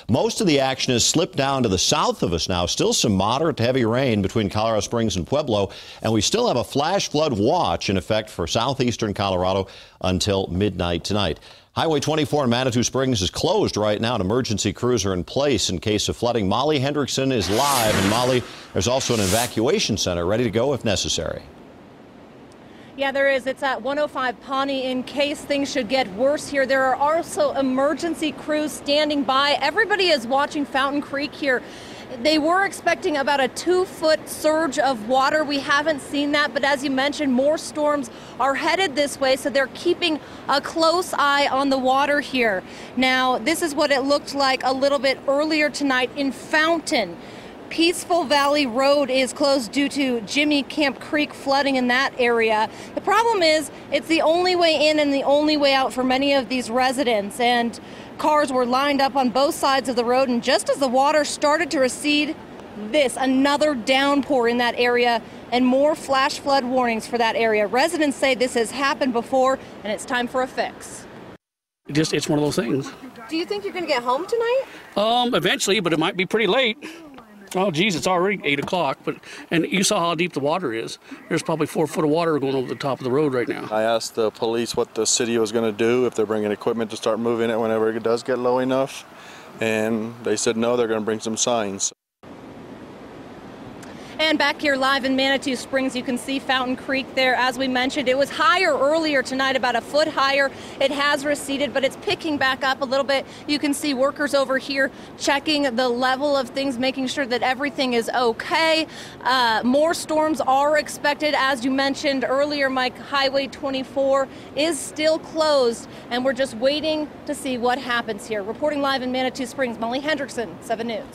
Most of the action has slipped down to the south of us now. Still some moderate to heavy rain between Colorado Springs and Pueblo, and we still have a flash flood watch in effect for southeastern Colorado until midnight tonight. Highway 24 in Manitou Springs is closed right now. An emergency crews are in place in case of flooding. Molly Hendrickson is live. And Molly, there's also an evacuation center ready to go if necessary. Yeah, there is. It's at 105 Pawnee in case things should get worse here. There are also emergency crews standing by. Everybody is watching Fountain Creek here. They were expecting about a 2-foot surge of water. We haven't seen that, but as you mentioned, more storms are headed this way, so they're keeping a close eye on the water here. Now, this is what it looked like a little bit earlier tonight in Fountain. Peaceful Valley Road is closed due to Jimmy Camp Creek flooding in that area. The problem is it's the only way in and the only way out for many of these residents, and cars were lined up on both sides of the road, and just as the water started to recede, another downpour in that area and more flash flood warnings for that area. Residents say this has happened before and it's time for a fix. It's one of those things. Do you think you're going to get home tonight? Eventually, but it might be pretty late. Oh, geez, it's already 8 o'clock, and you saw how deep the water is. There's probably 4 foot of water going over the top of the road right now. I asked the police what the city was going to do, if they're bringing equipment to start moving it whenever it does get low enough, and they said no, they're going to bring some signs. And back here live in Manitou Springs, you can see Fountain Creek there. As we mentioned, it was higher earlier tonight, about a foot higher. It has receded, but it's picking back up a little bit. You can see workers over here checking the level of things, making sure that everything is okay. More storms are expected. As you mentioned earlier, Mike, Highway 24 is still closed, and we're just waiting to see what happens here. Reporting live in Manitou Springs, Molly Hendrickson, 7 News.